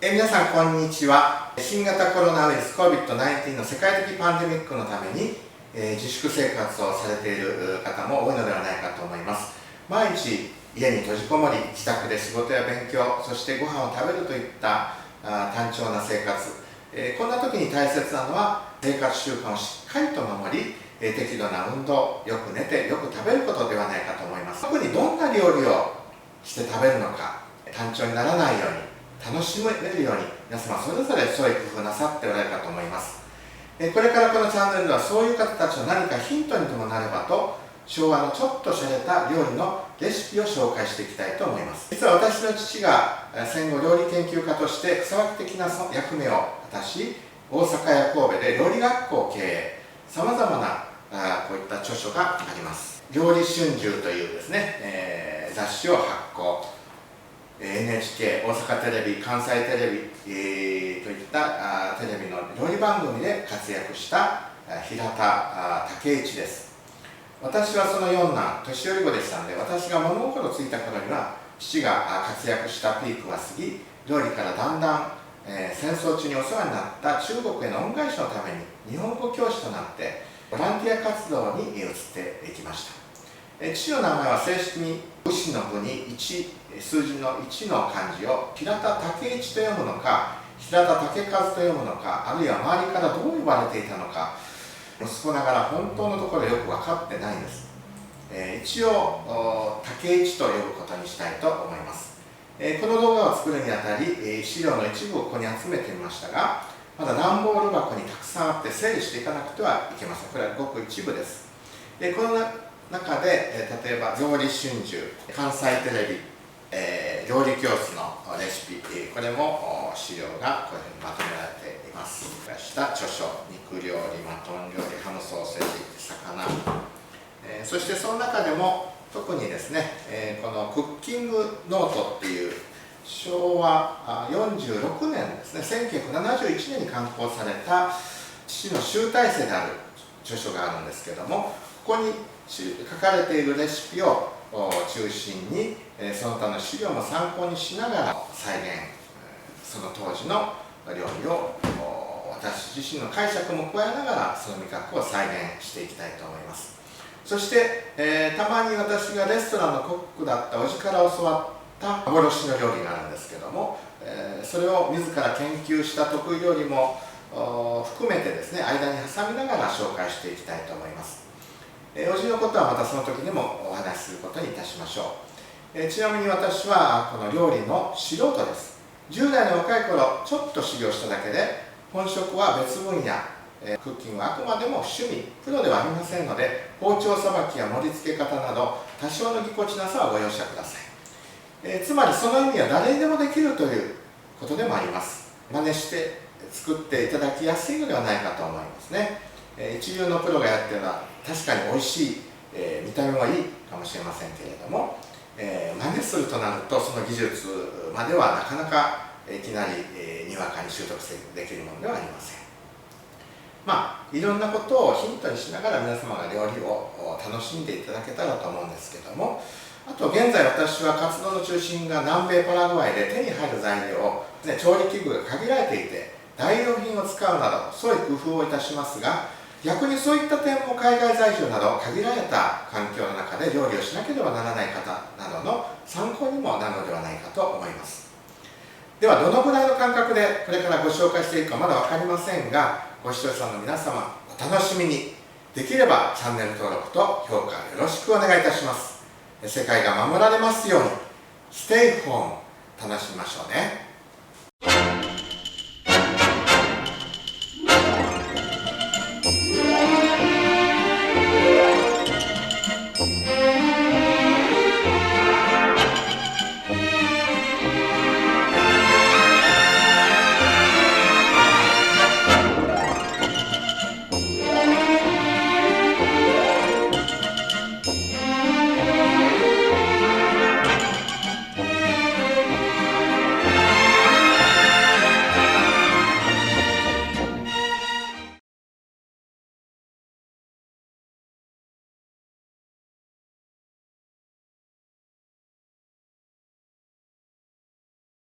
皆さんこんにちは。新型コロナウイルス COVID-19 の世界的パンデミックのために、自粛生活をされている方も多いのではないかと思います。毎日家に閉じこもり、自宅で仕事や勉強、そしてご飯を食べるといった単調な生活、こんな時に大切なのは生活習慣をしっかりと守り、適度な運動、よく寝てよく食べることではないかと思います。特にどんな料理をして食べるのか、単調にならないように楽しめるように皆様それぞれ創意工夫なさっておられるかと思います。これからこのチャンネルではそういう方たちの何かヒントにでもなればと、昭和のちょっと洒落た料理のレシピを紹介していきたいと思います。実は私の父が戦後料理研究家として草分け的な役目を果たし、大阪や神戸で料理学校を経営、さまざまなこういった著書があります。料理春秋というですね、雑誌を発行、NHK、大阪テレビ、関西テレビ、といったテレビの料理番組で活躍した平田武一です。私はその四男、年寄り子でしたので、私が物心ついた頃には父が活躍したピークが過ぎ、料理からだんだん、戦争中にお世話になった中国への恩返しのために日本語教師となってボランティア活動に移っていきました。父の名前は正式に武士の部に1、数字の1の漢字を平田武一と読むのか、平田武和と読むのか、あるいは周りからどう呼ばれていたのか、息子ながら本当のところよく分かってないんです。一応武一と呼ぶことにしたいと思います。この動画を作るにあたり、資料の一部をここに集めてみましたが、まだ段ボール箱にたくさんあって整理していかなくてはいけません。これはごく一部です。この中で、例えば料理春秋、関西テレビ、料理教室のレシピ、これも資料がこういうふうにまとめられています。した著書、肉料理、マトン料理、ハムソーセージ、魚、そしてその中でも特にですね、このクッキングノートっていう昭和46年ですね、1971年に刊行された父の集大成である著書があるんですけども、ここに書かれているレシピを中心にその他の資料も参考にしながら再現、その当時の料理を私自身の解釈も加えながらその味覚を再現していきたいと思います。そして、たまに私がレストランのコックだった叔父から教わった幻の料理があるんですけども、それを自ら研究した得意料理も含めてですね、間に挟みながら紹介していきたいと思います。叔父のことはまたその時にもお話しすることにいたしましょう。ちなみに私はこの料理の素人です。10代の若い頃ちょっと修行しただけで、本職は別分野、クッキングはあくまでも趣味、プロではありませんので、包丁さばきや盛り付け方など多少のぎこちなさはご容赦ください。つまりその意味は誰にでもできるということでもあります。真似して作っていただきやすいのではないかと思いますね。一流のプロがやっているのは確かに美味しい、見た目もいいかもしれませんけれども、真似するとなるとその技術まではなかなかいきなり、にわかに習得できるものではありません。いろんなことをヒントにしながら皆様が料理を楽しんでいただけたらと思うんですけども、あと現在私は活動の中心が南米パラグアイで手に入る材料、調理器具が限られていて代用品を使うなど創意工夫をいたしますが、逆にそういった点も海外在住など限られた環境の中で料理をしなければならない方などの参考にもなるのではないかと思います。ではどのぐらいの感覚でこれからご紹介していくかまだ分かりませんが、ご視聴者の皆様お楽しみに。できればチャンネル登録と評価よろしくお願いいたします。世界が守られますように。ステイホーム、楽しみましょうね。